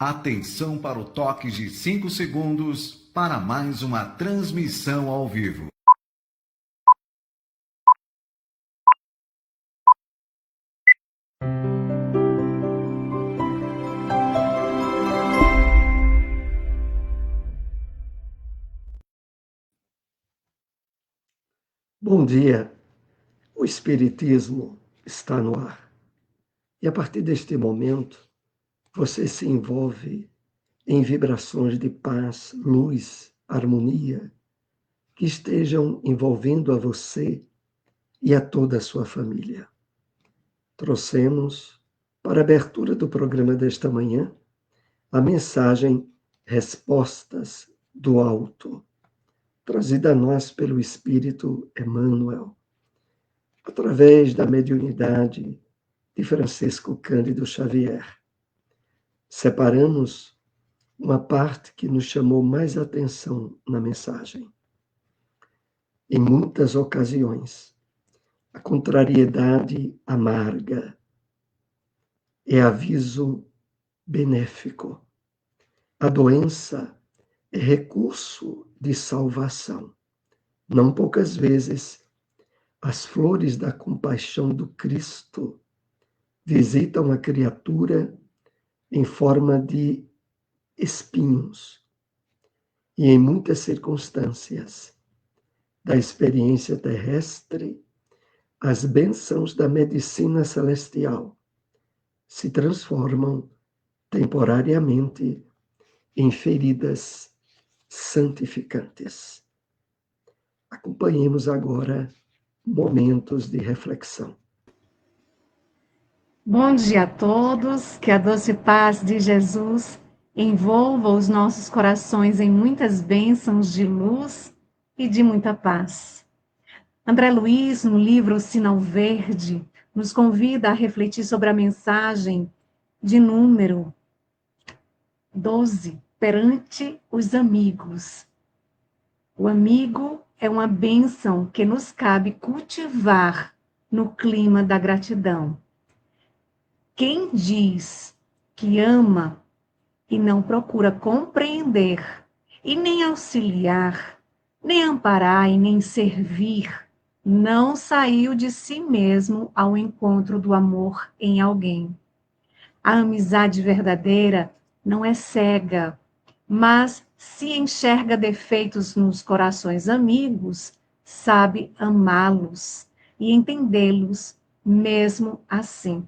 Atenção para o toque de 5 segundos para mais uma transmissão ao vivo. Bom dia, o Espiritismo está no ar. E a partir deste momento, você se envolve em vibrações de paz, luz, harmonia, que estejam envolvendo a você e a toda a sua família. Trouxemos, para a abertura do programa desta manhã, a mensagem Respostas do Alto, trazida a nós pelo Espírito Emmanuel, através da mediunidade de Francisco Cândido Xavier. Separamos uma parte que nos chamou mais atenção na mensagem. Em muitas ocasiões, a contrariedade amarga é aviso benéfico. A doença é recurso de salvação. Não poucas vezes, as flores da compaixão do Cristo visitam a criatura em forma de espinhos. E em muitas circunstâncias da experiência terrestre, as bênçãos da medicina celestial se transformam temporariamente em feridas santificantes. Acompanhemos agora momentos de reflexão. Bom dia a todos, que a doce paz de Jesus envolva os nossos corações em muitas bênçãos de luz e de muita paz. André Luiz, no livro Sinal Verde, nos convida a refletir sobre a mensagem de número 12, perante os amigos. O amigo é uma bênção que nos cabe cultivar no clima da gratidão. Quem diz que ama e não procura compreender, e nem auxiliar, nem amparar e nem servir, não saiu de si mesmo ao encontro do amor em alguém. A amizade verdadeira não é cega, mas se enxerga defeitos nos corações amigos, sabe amá-los e entendê-los mesmo assim.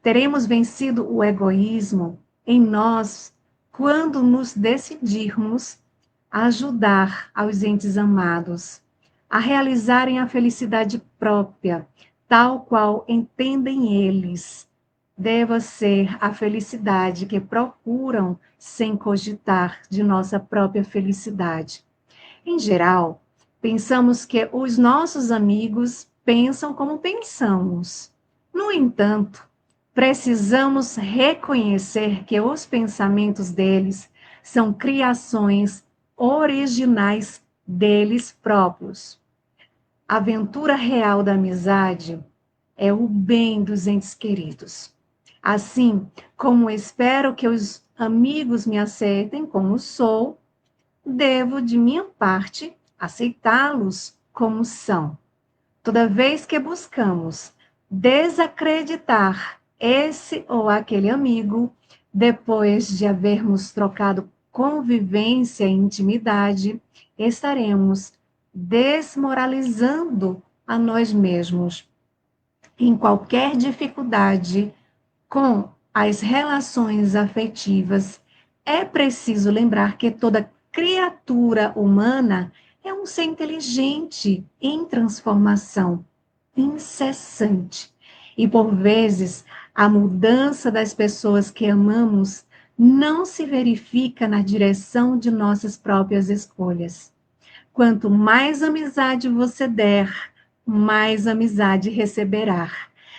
Teremos vencido o egoísmo em nós quando nos decidirmos a ajudar aos entes amados a realizarem a felicidade própria, tal qual entendem eles. Deva ser a felicidade que procuram sem cogitar de nossa própria felicidade. Em geral, pensamos que os nossos amigos pensam como pensamos. No entanto, precisamos reconhecer que os pensamentos deles são criações originais deles próprios. A aventura real da amizade é o bem dos entes queridos. Assim como espero que os amigos me aceitem como sou, devo, de minha parte, aceitá-los como são. Toda vez que buscamos desacreditar esse ou aquele amigo, depois de havermos trocado convivência e intimidade, estaremos desmoralizando a nós mesmos. Em qualquer dificuldade com as relações afetivas, é preciso lembrar que toda criatura humana é um ser inteligente em transformação incessante. E, por vezes, a mudança das pessoas que amamos não se verifica na direção de nossas próprias escolhas. Quanto mais amizade você der, mais amizade receberá.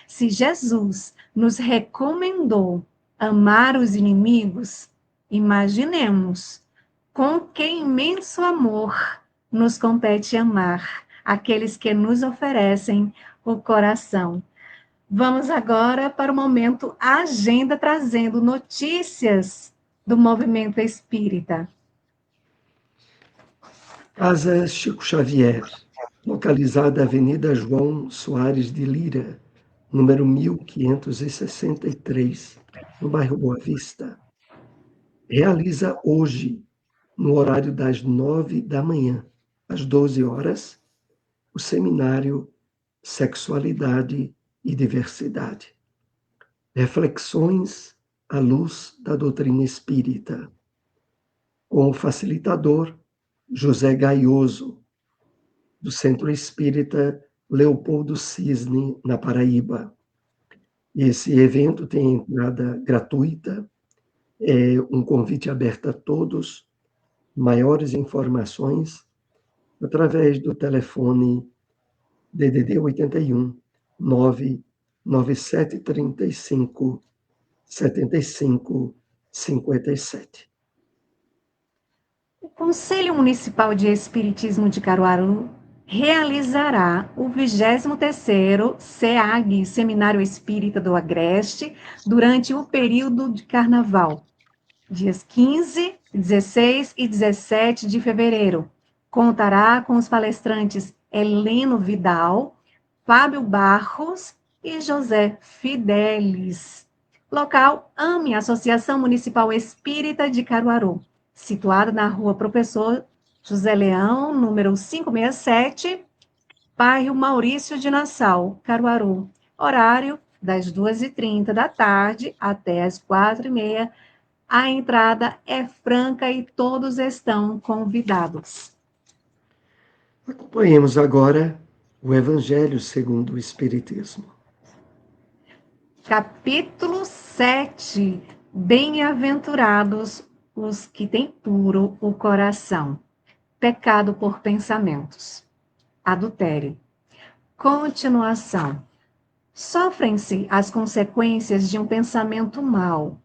Se Jesus nos recomendou amar os inimigos, imaginemos com que imenso amor nos compete amar aqueles que nos oferecem o coração. Vamos agora para o momento Agenda, trazendo notícias do movimento espírita. Casa Chico Xavier, localizada na Avenida João Soares de Lira, número 1563, no bairro Boa Vista. Realiza hoje, no horário das 9 da manhã, às 12 horas, o seminário Sexualidade e Diversidade. Reflexões à luz da doutrina espírita, com o facilitador José Gaioso, do Centro Espírita Leopoldo Cisne, na Paraíba. Esse evento tem entrada gratuita, é um convite aberto a todos. Maiores informações através do telefone DDD 81 99735 7557. O Conselho Municipal de Espiritismo de Caruaru realizará o 23º SEAG, Seminário Espírita do Agreste, durante o período de Carnaval, dias 15, 16 e 17 de fevereiro. Contará com os palestrantes Heleno Vidal, Fábio Barros e José Fidelis. Local: AME, Associação Municipal Espírita de Caruaru, situada na rua Professor José Leão, número 567, bairro Maurício de Nassau, Caruaru. Horário das 2h30 da tarde até as 4h30. A entrada é franca e todos estão convidados. Acompanhemos agora o Evangelho segundo o Espiritismo. Capítulo 7. Bem-aventurados os que têm puro o coração. Pecado por pensamentos. Adultério. Continuação. Sofrem-se as consequências de um pensamento mau.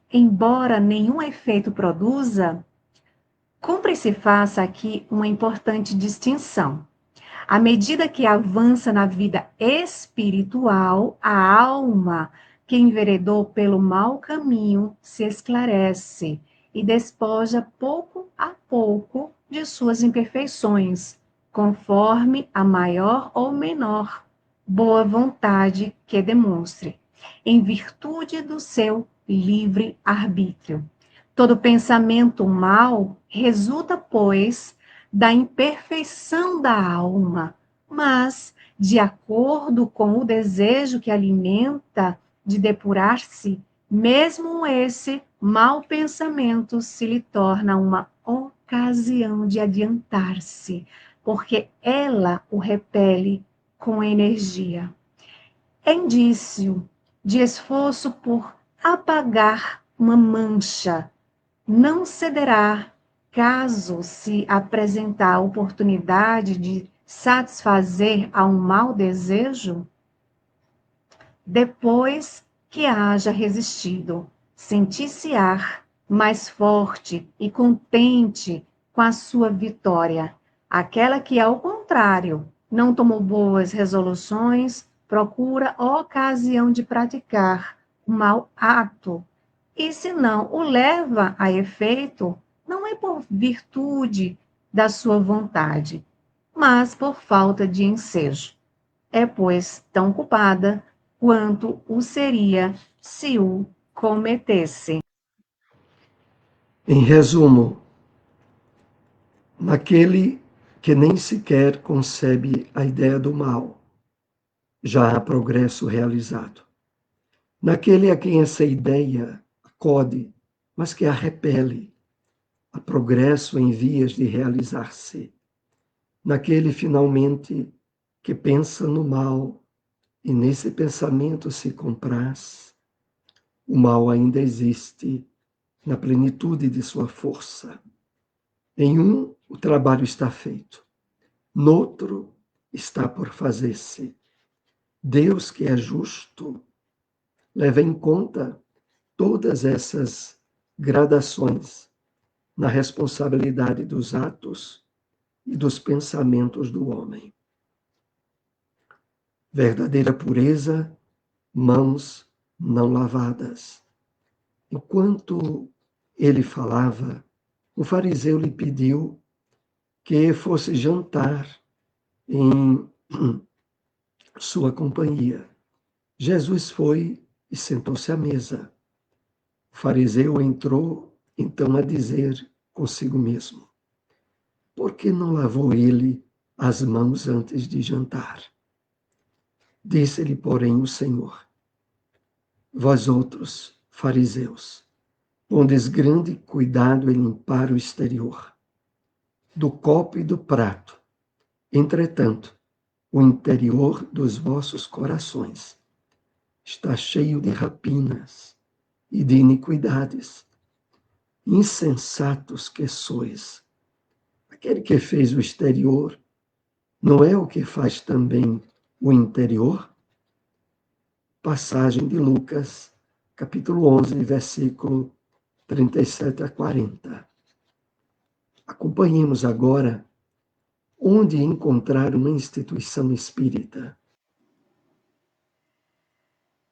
Embora nenhum efeito produza, cumpre se faça aqui uma importante distinção. À medida que avança na vida espiritual, a alma que enveredou pelo mau caminho se esclarece e despoja pouco a pouco de suas imperfeições, conforme a maior ou menor boa vontade que demonstre, em virtude do seu livre arbítrio. Todo pensamento mau resulta, pois, da imperfeição da alma, mas, de acordo com o desejo que alimenta de depurar-se, mesmo esse mau pensamento se lhe torna uma ocasião de adiantar-se, porque ela o repele com energia. É indício de esforço por apagar uma mancha. Não cederá caso se apresentar a oportunidade de satisfazer a um mau desejo? Depois que haja resistido, sentir-se-á mais forte e contente com a sua vitória. Aquela que, ao contrário, não tomou boas resoluções, procura ocasião de praticar um mau ato, e se não o leva a efeito, não é por virtude da sua vontade, mas por falta de ensejo. É, pois, tão culpada quanto o seria se o cometesse. Em resumo, naquele que nem sequer concebe a ideia do mal, já há progresso realizado. Naquele a quem essa ideia acode, mas que a repele, há progresso em vias de realizar-se. Naquele, finalmente, que pensa no mal e nesse pensamento se compraz, o mal ainda existe na plenitude de sua força. Em um, o trabalho está feito. Noutro, está por fazer-se. Deus, que é justo, leva em conta todas essas gradações na responsabilidade dos atos e dos pensamentos do homem. Verdadeira pureza, mãos não lavadas. Enquanto ele falava, o fariseu lhe pediu que fosse jantar em sua companhia. Jesus foi e sentou-se à mesa. O fariseu entrou então a dizer consigo mesmo: por que não lavou ele as mãos antes de jantar? Disse-lhe, porém, o Senhor: vós outros, fariseus, pondes grande cuidado em limpar o exterior, do copo e do prato. Entretanto, o interior dos vossos corações está cheio de rapinas e de iniquidades. Insensatos que sois! Aquele que fez o exterior não é o que faz também o interior? Passagem de Lucas, capítulo 11, versículo 37 a 40. Acompanhemos agora onde encontrar uma instituição espírita.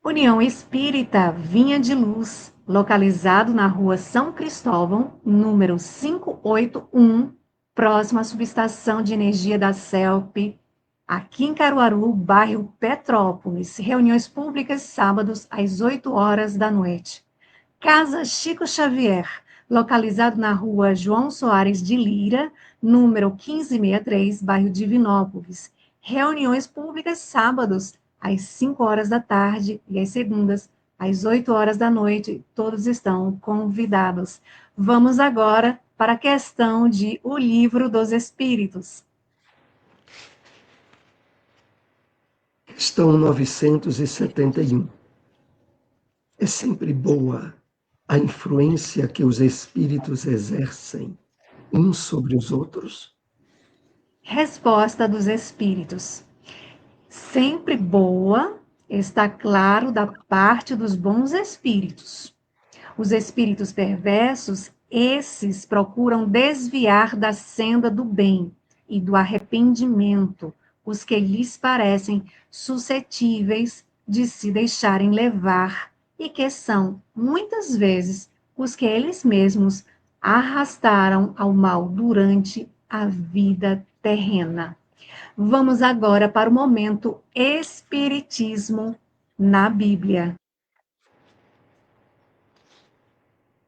União Espírita Vinha de Luz, localizado na rua São Cristóvão, número 581, próximo à subestação de energia da CELP, aqui em Caruaru, bairro Petrópolis. Reuniões públicas sábados às 8 horas da noite. Casa Chico Xavier, localizado na rua João Soares de Lira, número 1563, bairro Divinópolis. Reuniões públicas sábados às 5 horas da tarde e às segundas às 8 horas da noite. Todos estão convidados. Vamos agora para a questão de O Livro dos Espíritos. Questão 971. É sempre boa a influência que os espíritos exercem uns sobre os outros? Resposta dos Espíritos. Sempre boa, está claro, da parte dos bons espíritos. Os espíritos perversos, esses procuram desviar da senda do bem e do arrependimento os que lhes parecem suscetíveis de se deixarem levar e que são, muitas vezes, os que eles mesmos arrastaram ao mal durante a vida terrena. Vamos agora para o momento Espiritismo na Bíblia.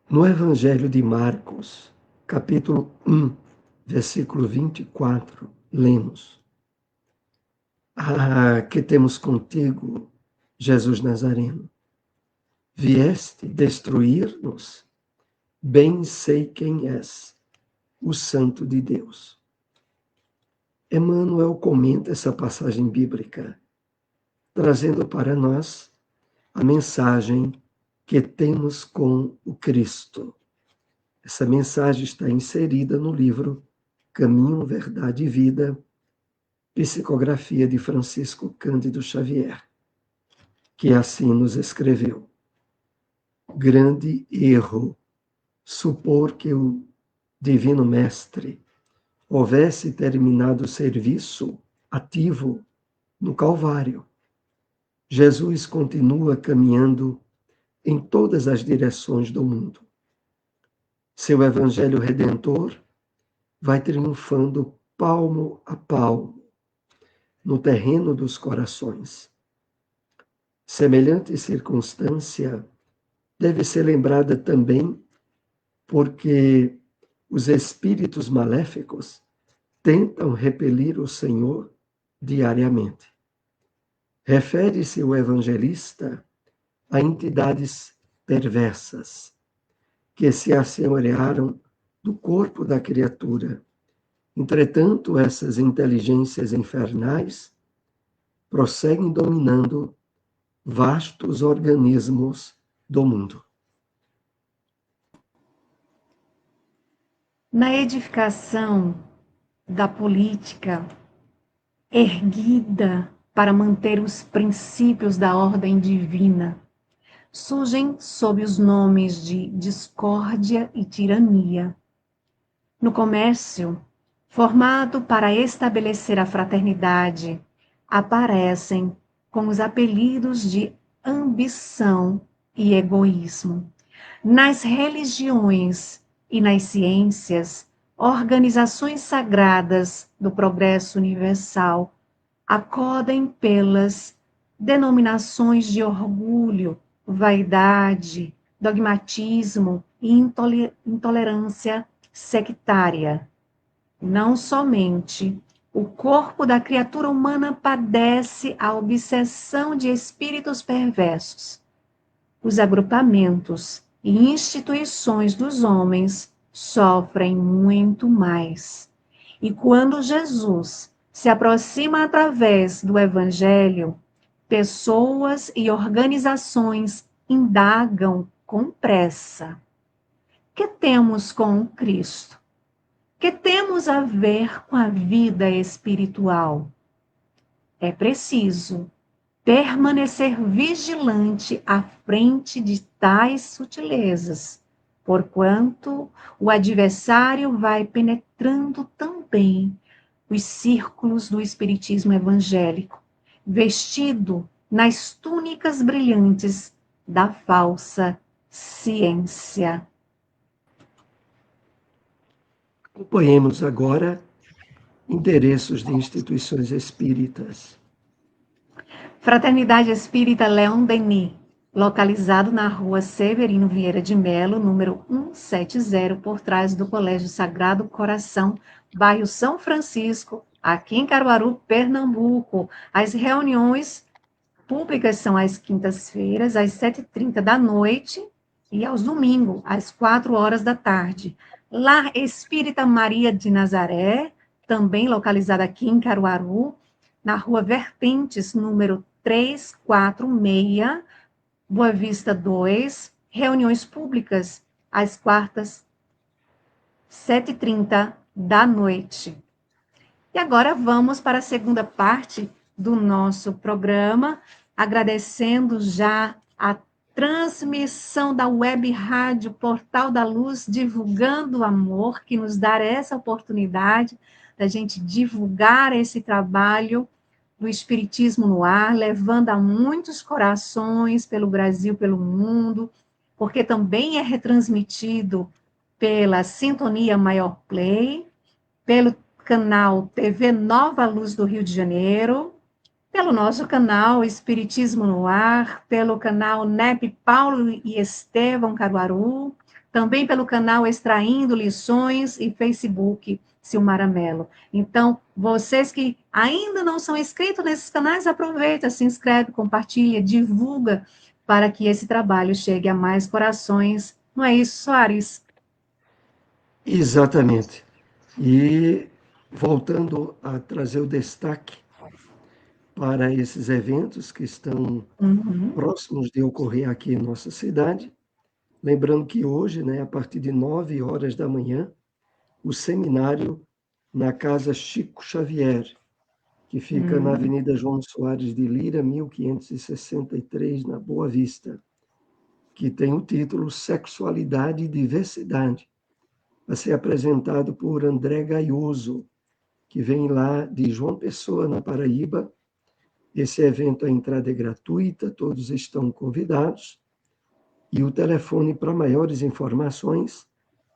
No Evangelho de Marcos, capítulo 1, versículo 24, lemos: Ah, que temos contigo, Jesus Nazareno. Vieste destruir-nos? Bem sei quem és, o Santo de Deus. Emmanuel comenta essa passagem bíblica, trazendo para nós a mensagem que temos com o Cristo. Essa mensagem está inserida no livro Caminho, Verdade e Vida, psicografia de Francisco Cândido Xavier, que assim nos escreveu: grande erro supor que o Divino Mestre houvesse terminado o serviço ativo no Calvário. Jesus continua caminhando em todas as direções do mundo. Seu Evangelho Redentor vai triunfando palmo a palmo no terreno dos corações. Semelhante circunstância deve ser lembrada também porque os espíritos maléficos tentam repelir o Senhor diariamente. Refere-se o evangelista a entidades perversas que se assenhorearam do corpo da criatura. Entretanto, essas inteligências infernais prosseguem dominando vastos organismos do mundo. Na edificação da política erguida para manter os princípios da ordem divina, surgem sob os nomes de discórdia e tirania. No comércio, formado para estabelecer a fraternidade, aparecem com os apelidos de ambição e egoísmo. Nas religiões e nas ciências, organizações sagradas do progresso universal acodem pelas denominações de orgulho, vaidade, dogmatismo e intolerância sectária. Não somente o corpo da criatura humana padece a obsessão de espíritos perversos. Os agrupamentos e instituições dos homens sofrem muito mais. E quando Jesus se aproxima através do Evangelho, pessoas e organizações indagam com pressa: que temos com Cristo? Que temos a ver com a vida espiritual? É preciso permanecer vigilante à frente de tais sutilezas, porquanto o adversário vai penetrando também os círculos do espiritismo evangélico, vestido nas túnicas brilhantes da falsa ciência. Acompanhemos agora endereços de instituições espíritas. Fraternidade Espírita Leon Denis, localizado na rua Severino Vieira de Melo, número 170, por trás do Colégio Sagrado Coração, bairro São Francisco, aqui em Caruaru, Pernambuco. As reuniões públicas são às quintas-feiras, às 7h30 da noite, e aos domingos, às 4 horas da tarde. Lar Espírita Maria de Nazaré, também localizada aqui em Caruaru, na rua Vertentes, número 346, Boa Vista 2, reuniões públicas às quartas, 7h30 da noite. E agora vamos para a segunda parte do nosso programa, agradecendo já a transmissão da Web Rádio Portal da Luz, divulgando o amor, que nos dá essa oportunidade da gente divulgar esse trabalho do Espiritismo no ar, levando a muitos corações pelo Brasil, pelo mundo, porque também é retransmitido pela Sintonia Maior Play, pelo canal TV Nova Luz do Rio de Janeiro, pelo nosso canal Espiritismo no Ar, pelo canal NEP Paulo e Estevão Caruaru, também pelo canal Extraindo Lições e Facebook Silmara Mello. Então, vocês que ainda não são inscritos nesses canais, aproveita, se inscreve, compartilha, divulga, para que esse trabalho chegue a mais corações. Não é isso, Soares? Exatamente. E voltando a trazer o destaque para esses eventos que estão próximos de ocorrer aqui em nossa cidade, lembrando que hoje, né, a partir de 9 horas da manhã, o seminário na Casa Chico Xavier, que fica na Avenida João Soares de Lira, 1563, na Boa Vista, que tem o título Sexualidade e Diversidade, a ser apresentado por André Gaioso, que vem lá de João Pessoa, na Paraíba. Esse evento, a entrada é gratuita, todos estão convidados. E o telefone para maiores informações,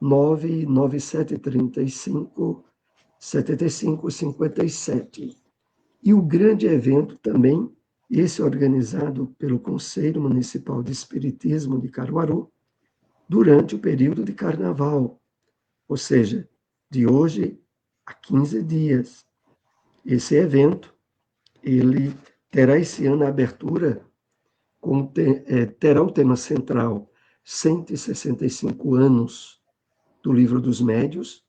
99735-7557. E o grande evento também, esse organizado pelo Conselho Municipal de Espiritismo de Caruaru, durante o período de carnaval, ou seja, de hoje a 15 dias. Esse evento, ele terá esse ano a abertura, terá o tema central 165 anos do Livro dos Médiuns,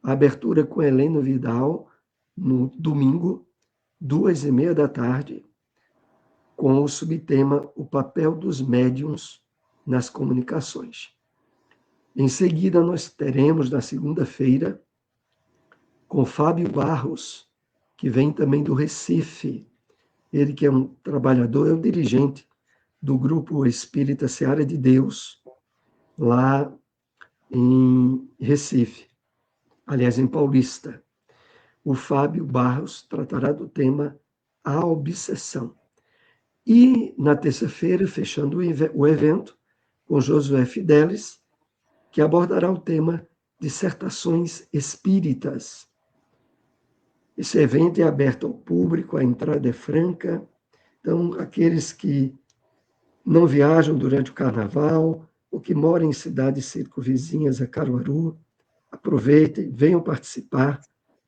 a abertura com Helena Vidal, no domingo, 2h30 da tarde, com o subtema O Papel dos Médiuns nas Comunicações. Em seguida, nós teremos, na segunda-feira, com Fábio Barros, que vem também do Recife. Ele que é um trabalhador, é o dirigente do Grupo Espírita Seara de Deus, lá em Recife, aliás, em Paulista. O Fábio Barros tratará do tema A Obsessão. E, na terça-feira, fechando o evento, com Josué Fidelis, que abordará o tema Dissertações Espíritas. Esse evento é aberto ao público, a entrada é franca. Então, aqueles que não viajam durante o carnaval, ou que moram em cidades circunvizinhas a Caruaru, aproveitem, venham participar.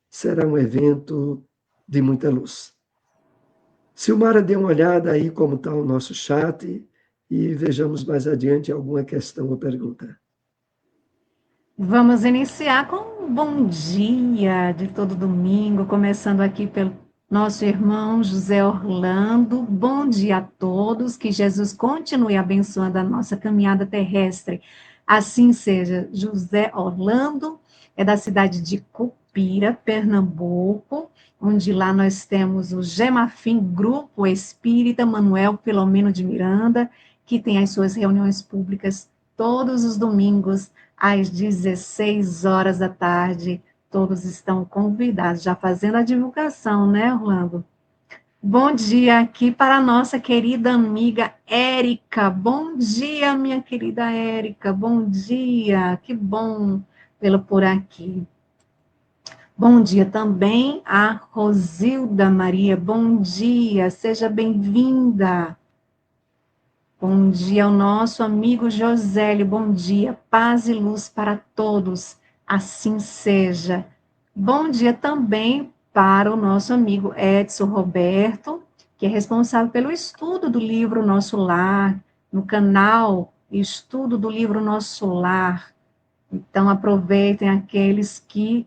Será um evento de muita luz. Silmara, dê uma olhada aí como está o nosso chat e vejamos mais adiante alguma questão ou pergunta. Vamos iniciar com um bom dia de todo domingo, começando aqui pelo nosso irmão José Orlando. Bom dia a todos, que Jesus continue abençoando a nossa caminhada terrestre. Assim seja. José Orlando é da cidade de Cupira, Pernambuco, onde lá nós temos o Gemafim Grupo Espírita Manuel Filomeno de Miranda, que tem as suas reuniões públicas todos os domingos, às 16 horas da tarde. Todos estão convidados, já fazendo a divulgação, né, Orlando? Bom dia aqui para a nossa querida amiga Érica. Bom dia, minha querida Érica. Bom dia, que bom vê-la por aqui. Bom dia também a Rosilda Maria. Bom dia, seja bem-vinda. Bom dia ao nosso amigo Josélio, bom dia, paz e luz para todos, assim seja. Bom dia também para o nosso amigo Edson Roberto, que é responsável pelo estudo do livro Nosso Lar, no canal Estudo do Livro Nosso Lar. Então, aproveitem aqueles que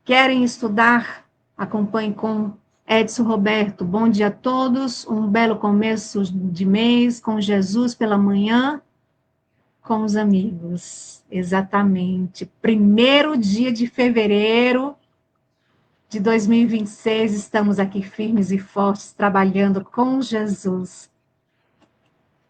querem estudar, acompanhem com Edson Roberto. Bom dia a todos, um belo começo de mês, com Jesus pela manhã, com os amigos. Exatamente. Primeiro dia de fevereiro de 2026, estamos aqui firmes e fortes, trabalhando com Jesus.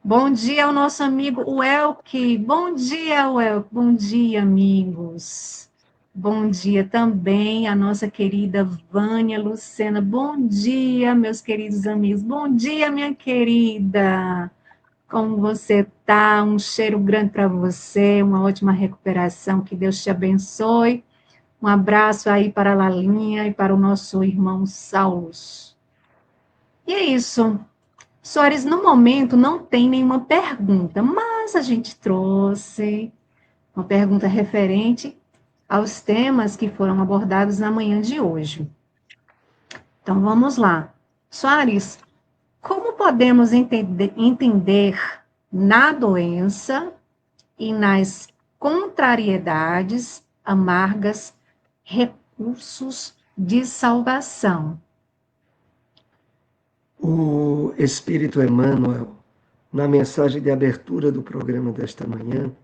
Bom dia ao nosso amigo Welk. Bom dia, Welk. Bom dia, amigos. Bom dia também a nossa querida Vânia Lucena. Bom dia, meus queridos amigos. Bom dia, minha querida. Como você tá? Um cheiro grande para você, uma ótima recuperação. Que Deus te abençoe. Um abraço aí para a Lalinha e para o nosso irmão Saulo. E é isso. Soares, no momento não tem nenhuma pergunta, mas a gente trouxe uma pergunta referente aos temas que foram abordados na manhã de hoje. Então, vamos lá. Soares, como podemos entender na doença e nas contrariedades amargas recursos de salvação? O Espírito Emmanuel, na mensagem de abertura do programa desta manhã,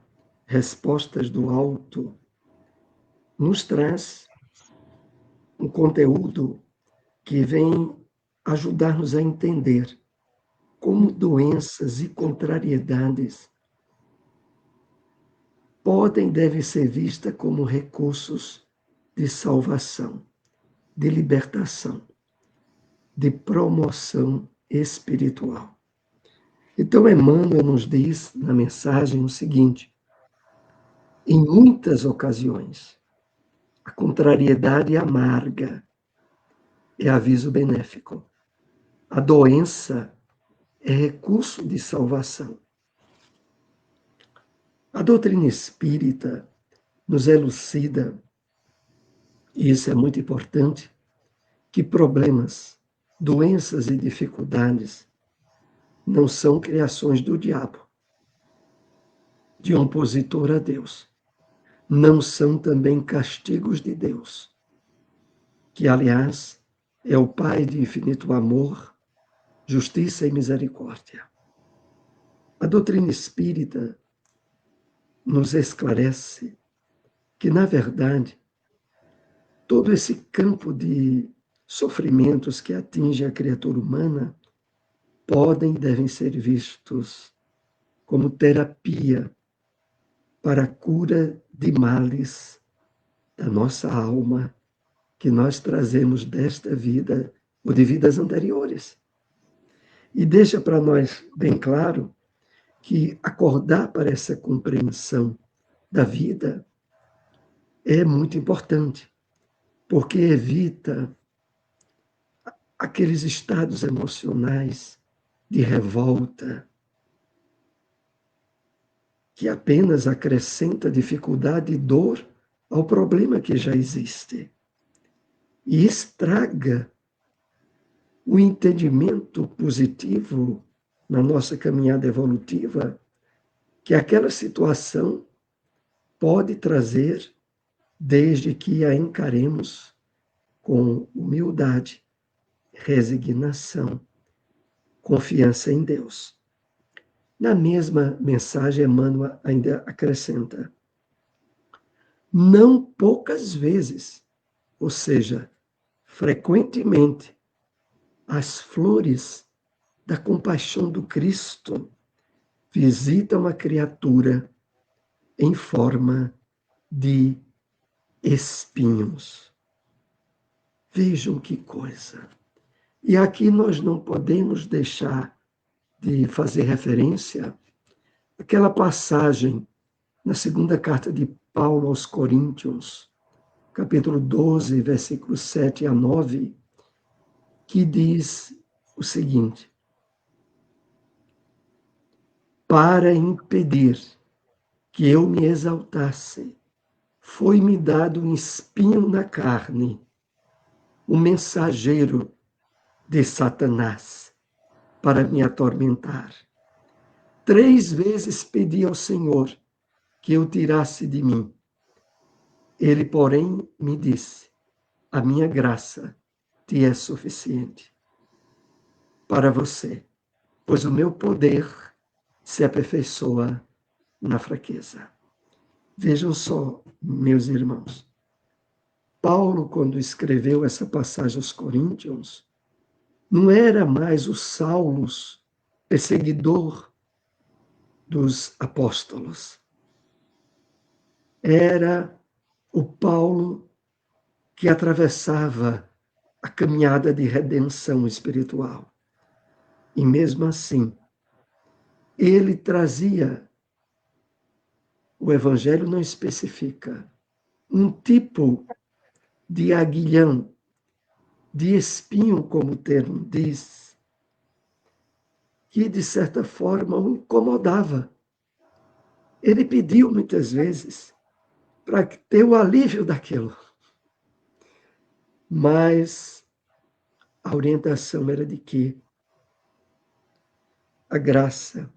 Respostas do Alto, nos traz um conteúdo que vem ajudar-nos a entender como doenças e contrariedades podem e devem ser vistas como recursos de salvação, de libertação, de promoção espiritual. Então, Emmanuel nos diz na mensagem o seguinte: em muitas ocasiões, a contrariedade amarga é aviso benéfico. A doença é recurso de salvação. A doutrina espírita nos elucida, e isso é muito importante, que problemas, doenças e dificuldades não são criações do diabo, de um opositor a Deus. Não são também castigos de Deus, que, aliás, é o Pai de infinito amor, justiça e misericórdia. A doutrina espírita nos esclarece que, na verdade, todo esse campo de sofrimentos que atinge a criatura humana podem e devem ser vistos como terapia para a cura de males da nossa alma que nós trazemos desta vida ou de vidas anteriores. E deixa para nós bem claro que acordar para essa compreensão da vida é muito importante, porque evita aqueles estados emocionais de revolta, que apenas acrescenta dificuldade e dor ao problema que já existe. E estraga o entendimento positivo na nossa caminhada evolutiva que aquela situação pode trazer, desde que a encaremos com humildade, resignação, confiança em Deus. Na mesma mensagem, Emmanuel ainda acrescenta: não poucas vezes, ou seja, frequentemente, as flores da compaixão do Cristo visitam a criatura em forma de espinhos. Vejam que coisa. E aqui nós não podemos deixar de fazer referência àquela passagem na segunda carta de Paulo aos Coríntios, capítulo 12, versículos 7 a 9, que diz o seguinte: para impedir que eu me exaltasse, foi-me dado um espinho na carne, um mensageiro de Satanás, para me atormentar. 3 vezes pedi ao Senhor que eu tirasse de mim. Ele, porém, me disse: a minha graça te é suficiente para você, pois o meu poder se aperfeiçoa na fraqueza. Vejam só, meus irmãos, Paulo, quando escreveu essa passagem aos Coríntios, não era mais o Saulo, perseguidor dos apóstolos. Era o Paulo que atravessava a caminhada de redenção espiritual. E mesmo assim, ele trazia, o Evangelho não especifica, um tipo de aguilhão, de espinho, como o termo diz, que de certa forma o incomodava. Ele pediu muitas vezes para ter o alívio daquilo. Mas a orientação era de que a graça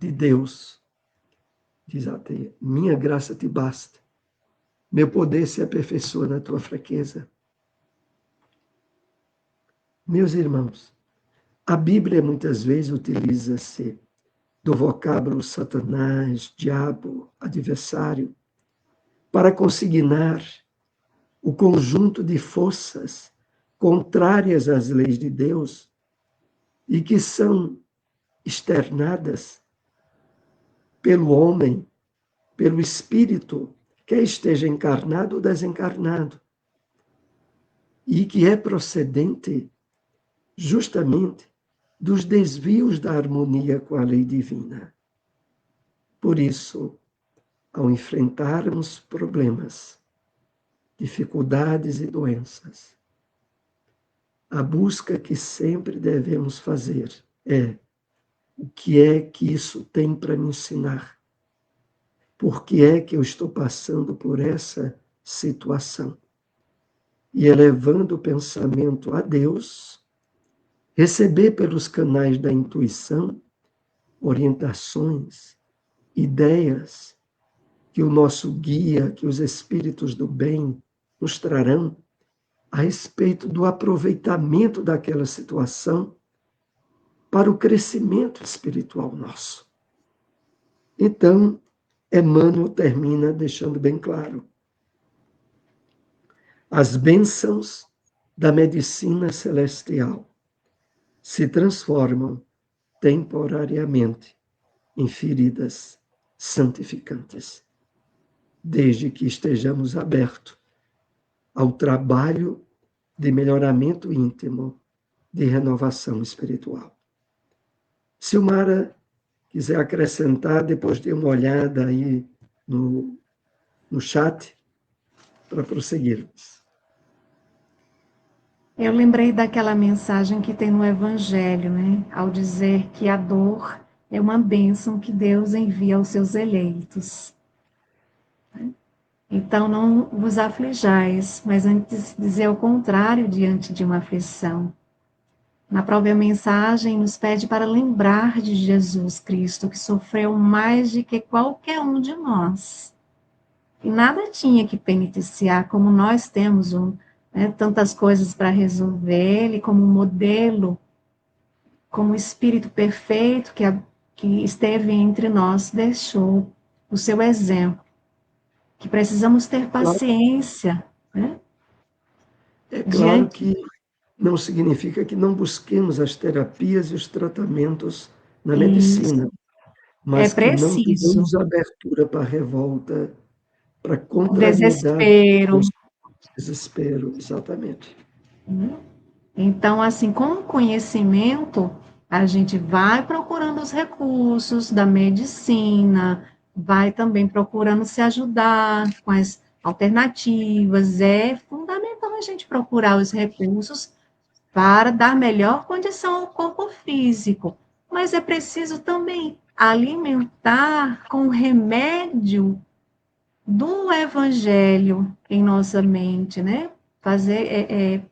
de Deus, diz até, minha graça te basta, meu poder se aperfeiçoa na tua fraqueza. Meus irmãos, a Bíblia muitas vezes utiliza-se do vocábulo Satanás, diabo, adversário, para consignar o conjunto de forças contrárias às leis de Deus e que são externadas pelo homem, pelo espírito, quer esteja encarnado ou desencarnado, e que é procedente justamente dos desvios da harmonia com a lei divina. Por isso, ao enfrentarmos problemas, dificuldades e doenças, a busca que sempre devemos fazer é: o que é que isso tem para me ensinar? Por que é que eu estou passando por essa situação? E elevando o pensamento a Deus, receber pelos canais da intuição orientações, ideias que o nosso guia, que os espíritos do bem nos trarão a respeito do aproveitamento daquela situação para o crescimento espiritual nosso. Então, Emmanuel termina deixando bem claro: as bênçãos da medicina celestial se transformam temporariamente em feridas santificantes, desde que estejamos abertos ao trabalho de melhoramento íntimo, de renovação espiritual. Silmara quiser acrescentar, depois dê uma olhada aí no chat para prosseguirmos. Eu lembrei daquela mensagem que tem no Evangelho, né? Ao dizer que a dor é uma bênção que Deus envia aos seus eleitos. Então, não vos aflijais, mas antes dizer o contrário diante de uma aflição. Na própria mensagem, nos pede para lembrar de Jesus Cristo, que sofreu mais do que qualquer um de nós. E nada tinha que penitenciar, como nós temos tantas coisas para resolver, ele como modelo, como espírito perfeito que esteve entre nós, deixou o seu exemplo, que precisamos ter paciência, né? É claro Diante, que não significa que não busquemos as terapias e os tratamentos na isso, medicina, é mas que não preciso, tenhamos abertura para a revolta, para a o contrariedade, desespero, o desespero, exatamente. né? Então, assim, com o conhecimento, a gente vai procurando os recursos da medicina, vai também procurando se ajudar com as alternativas. É fundamental a gente procurar os recursos para dar melhor condição ao corpo físico, mas é preciso também alimentar com o remédio do evangelho em nossa mente, né? Fazer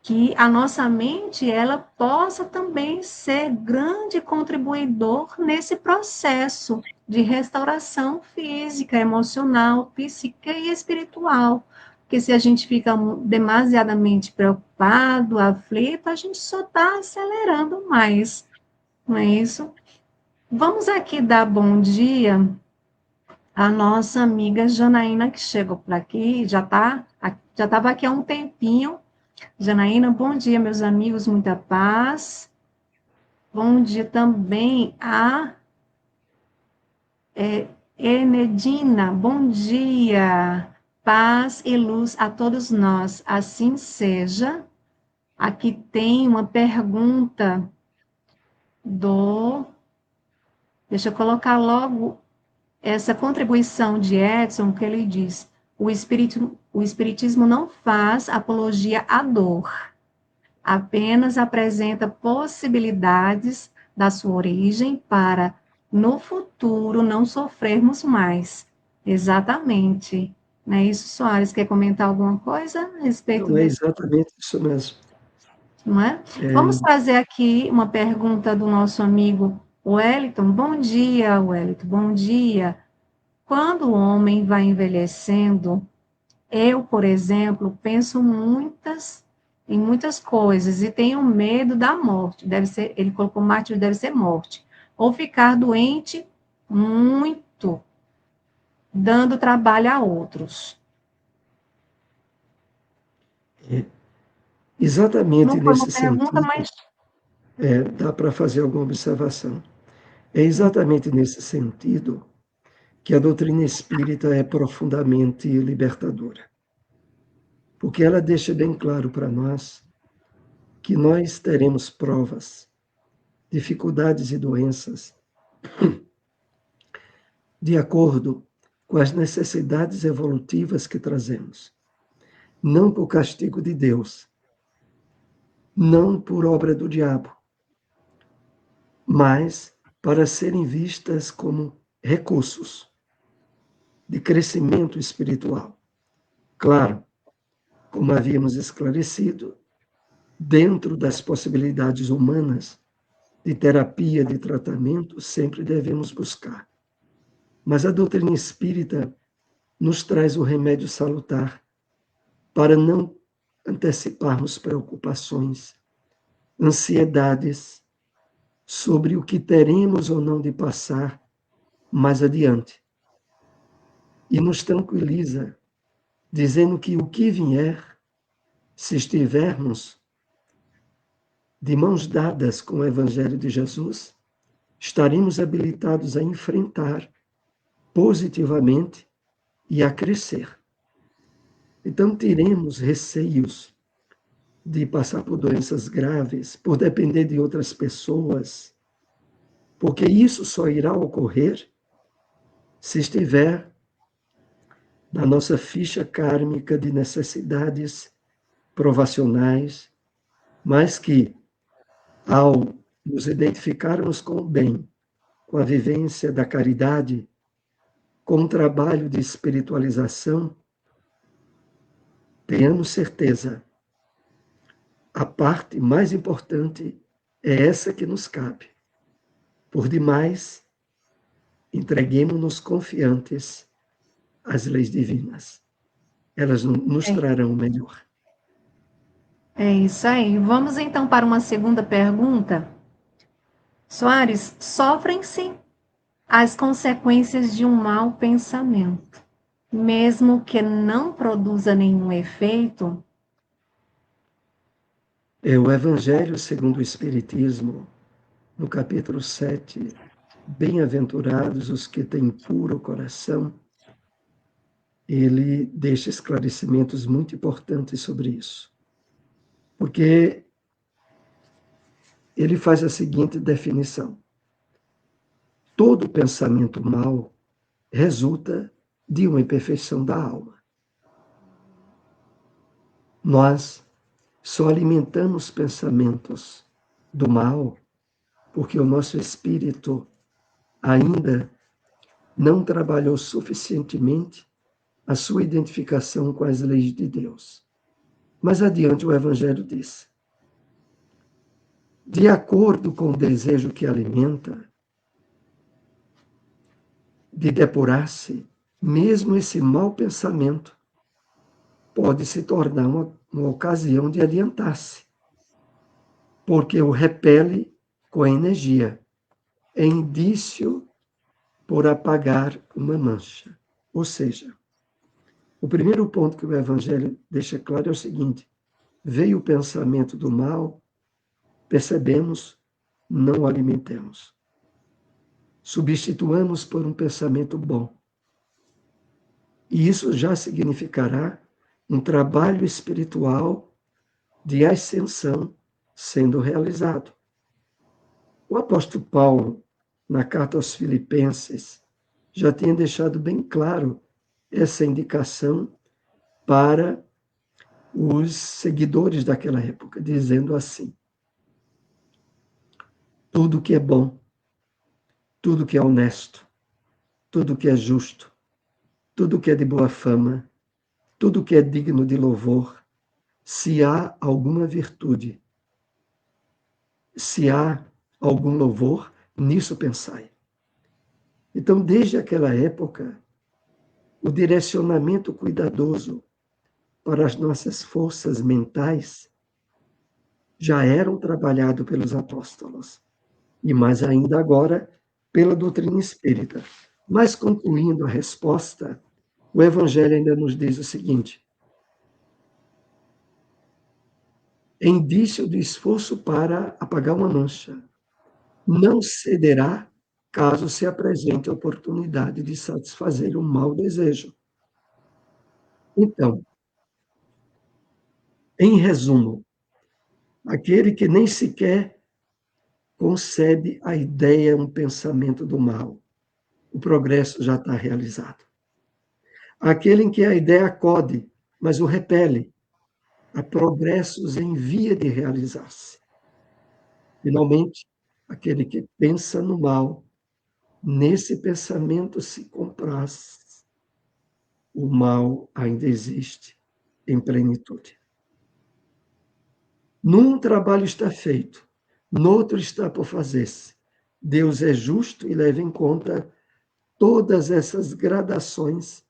que a nossa mente ela possa também ser grande contribuidor nesse processo de restauração física, emocional, psíquica e espiritual. Porque se a gente fica demasiadamente preocupado, aflito, a gente só está acelerando mais, não é isso? Vamos aqui dar bom dia à nossa amiga Janaína, que chegou por aqui, já estava aqui há um tempinho. Janaína, bom dia, meus amigos, muita paz. Bom dia também a Enedina, bom dia. Paz e luz a todos nós, assim seja. Aqui tem uma pergunta do. Deixa eu colocar logo essa contribuição de Edson, que ele diz: o espiritismo não faz apologia à dor, apenas apresenta possibilidades da sua origem para, no futuro, não sofrermos mais. Exatamente. Não é isso, Soares? Quer comentar alguma coisa a respeito Não é desse, exatamente isso mesmo. não é? É, Vamos fazer aqui uma pergunta do nosso amigo Wellington. Bom dia, Wellington, bom dia. Quando o homem vai envelhecendo, eu, por exemplo, penso em muitas coisas e tenho medo da morte. Deve ser, ele colocou mártir, deve ser morte. Ou ficar doente muito, dando trabalho a outros. exatamente Não foi uma nesse pergunta, sentido, mas dá para fazer alguma observação. É exatamente nesse sentido que a doutrina espírita é profundamente libertadora, porque ela deixa bem claro para nós que nós teremos provas, dificuldades e doenças de acordo com as necessidades evolutivas que trazemos, não por castigo de Deus, não por obra do diabo, mas para serem vistas como recursos de crescimento espiritual. Claro, como havíamos esclarecido, dentro das possibilidades humanas de terapia, de tratamento, sempre devemos buscar. Mas a doutrina espírita nos traz o remédio salutar para não anteciparmos preocupações, ansiedades sobre o que teremos ou não de passar mais adiante. E nos tranquiliza, dizendo que o que vier, se estivermos de mãos dadas com o Evangelho de Jesus, estaremos habilitados a enfrentar positivamente e a crescer. Então, teremos receios de passar por doenças graves, por depender de outras pessoas, porque isso só irá ocorrer se estiver na nossa ficha kármica de necessidades provacionais, mas que, ao nos identificarmos com o bem, com a vivência da caridade, com o trabalho de espiritualização, tenhamos certeza, a parte mais importante é essa que nos cabe. Por demais, entreguemos-nos confiantes às leis divinas. Elas nos trarão o melhor. É isso aí. Vamos então para uma segunda pergunta. Soares, sofrem-se as consequências de um mau pensamento, mesmo que não produza nenhum efeito? O Evangelho segundo o Espiritismo, no capítulo 7, bem-aventurados os que têm puro coração, ele deixa esclarecimentos muito importantes sobre isso. Porque ele faz a seguinte definição: todo pensamento mau resulta de uma imperfeição da alma. Nós só alimentamos pensamentos do mal porque o nosso espírito ainda não trabalhou suficientemente a sua identificação com as leis de Deus. Mais adiante o Evangelho diz: de acordo com o desejo que alimenta, de depurar-se, mesmo esse mau pensamento pode se tornar uma ocasião de adiantar-se, porque o repele com a energia, é indício por apagar uma mancha. Ou seja, o primeiro ponto que o Evangelho deixa claro é o seguinte: veio o pensamento do mal, percebemos, não o alimentemos. Substituamos por um pensamento bom. E isso já significará um trabalho espiritual de ascensão sendo realizado. O apóstolo Paulo, na carta aos Filipenses, já tinha deixado bem claro essa indicação para os seguidores daquela época, dizendo assim: tudo que é bom, tudo que é honesto, tudo que é justo, tudo que é de boa fama, tudo que é digno de louvor, se há alguma virtude, se há algum louvor, nisso pensai. Então, desde aquela época, o direcionamento cuidadoso para as nossas forças mentais já eram trabalhado pelos apóstolos, e mais ainda agora pela doutrina espírita. Mas, concluindo a resposta, o Evangelho ainda nos diz o seguinte: é indício de esforço para apagar uma mancha. Não cederá caso se apresente a oportunidade de satisfazer um mau desejo. Então, em resumo, aquele que nem sequer concebe a ideia, um pensamento do mal, o progresso já está realizado. Aquele em que a ideia acode, mas o repele, há progressos em via de realizar-se. Finalmente, aquele que pensa no mal, nesse pensamento se compraz, o mal ainda existe em plenitude. Num trabalho está feito, no outro está por fazer-se. Deus é justo e leva em conta todas essas gradações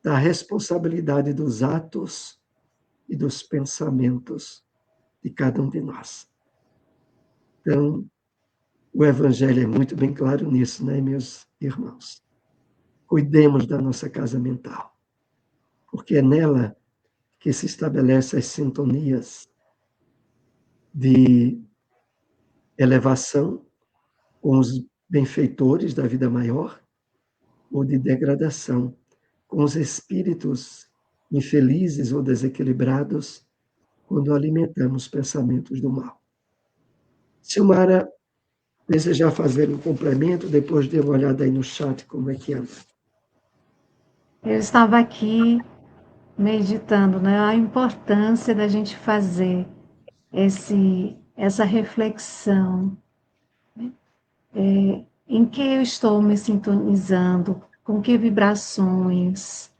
da responsabilidade dos atos e dos pensamentos de cada um de nós. Então, o Evangelho é muito bem claro nisso, né, meus irmãos? Cuidemos da nossa casa mental, porque é nela que se estabelecem as sintonias de elevação com os benfeitores da vida maior ou de degradação com os espíritos infelizes ou desequilibrados quando alimentamos pensamentos do mal. Silmara, desejar fazer um complemento, depois dê uma olhada aí no chat como é que anda. Eu estava aqui meditando, né, a importância da gente fazer essa reflexão, em que eu estou me sintonizando, com que vibrações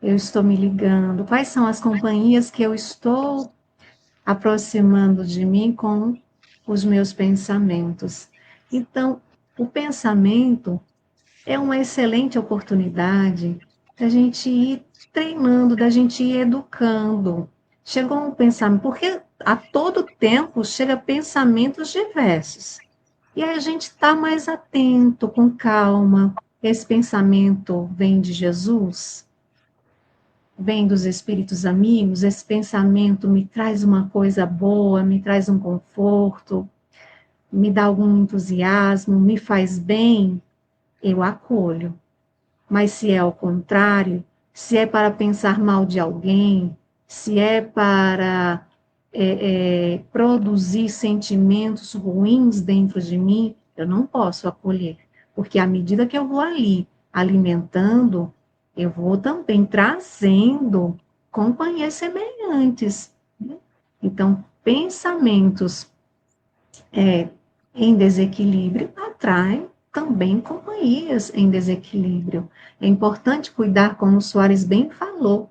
eu estou me ligando, quais são as companhias que eu estou aproximando de mim com os meus pensamentos. Então, o pensamento é uma excelente oportunidade da gente ir treinando, da gente ir educando. Chegou um pensamento, porque a todo tempo chega pensamentos diversos. E aí a gente está mais atento, com calma. Esse pensamento vem de Jesus? Vem dos espíritos amigos? Esse pensamento me traz uma coisa boa, me traz um conforto, me dá algum entusiasmo, me faz bem? Eu acolho. Mas se é ao contrário, se é para pensar mal de alguém, se é para produzir sentimentos ruins dentro de mim, eu não posso acolher, porque à medida que eu vou ali alimentando, eu vou também trazendo companhias semelhantes, né? Então, pensamentos em desequilíbrio atraem também companhias em desequilíbrio. É importante cuidar, como o Soares bem falou,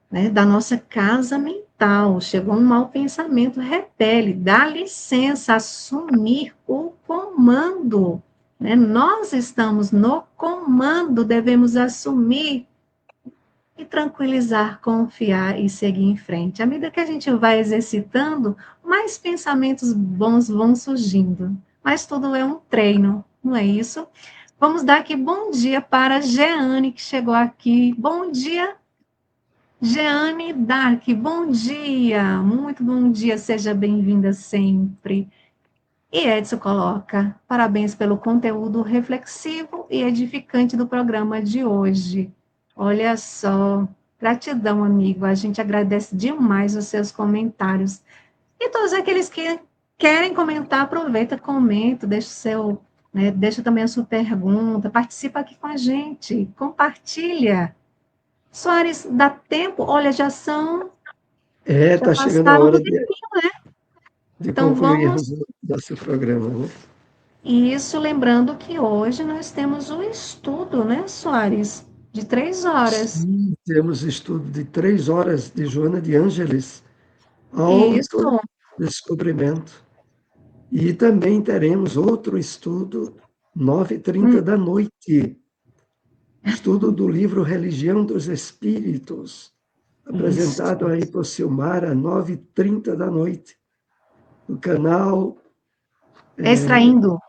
né, da nossa casa mental. Chegou um mau pensamento, repele, dá licença, assumir o comando. Né? Nós estamos no comando, devemos assumir e tranquilizar, confiar e seguir em frente. À medida que a gente vai exercitando, mais pensamentos bons vão surgindo. Mas tudo é um treino, não é isso? Vamos dar aqui bom dia para a Jeane, que chegou aqui. Bom dia, Jeane Dark. Bom dia, muito bom dia, seja bem-vinda sempre. E Edson coloca, parabéns pelo conteúdo reflexivo e edificante do programa de hoje. Olha só, gratidão, amigo. A gente agradece demais os seus comentários. E todos aqueles que querem comentar, aproveita, comenta, deixa o seu, né, deixa também a sua pergunta, participa aqui com a gente, compartilha. Soares, dá tempo? Olha, já Está chegando a passaram hora do tempinho, né? de Então concluirmos vamos. o nosso programa, né? E isso lembrando que hoje nós temos um estudo, né, Soares, de 3 horas. Sim, temos estudo de 3 horas de Joana de Ângeles, Isso, autodescobrimento. E também teremos outro estudo, 9h30 da noite, estudo do livro Religião dos Espíritos, apresentado isso. aí por Silmara, 9h30 da noite, no canal Extraindo.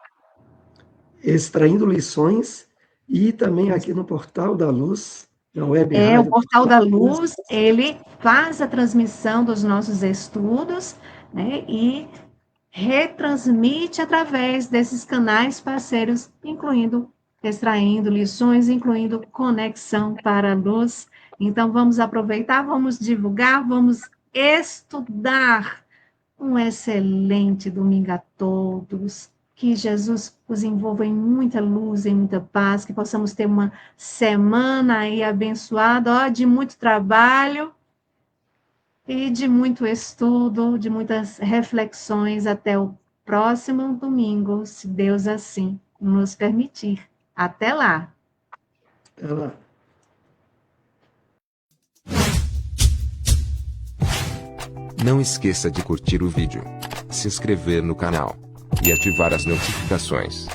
Extraindo Lições, e também aqui no Portal da Luz, na Web O Rádio Portal Portal da da Luz. Luz, ele faz a transmissão dos nossos estudos, né, e retransmite através desses canais parceiros, incluindo Extraindo Lições, incluindo Conexão para a Luz. Então, vamos aproveitar, vamos divulgar, vamos estudar. Um excelente domingo a todos. Que Jesus os envolva em muita luz, em muita paz, que possamos ter uma semana aí abençoada, ó, de muito trabalho e de muito estudo, de muitas reflexões. Até o próximo domingo, se Deus assim nos permitir. Até lá! Ela Não esqueça de curtir o vídeo, se inscrever no canal e ativar as notificações.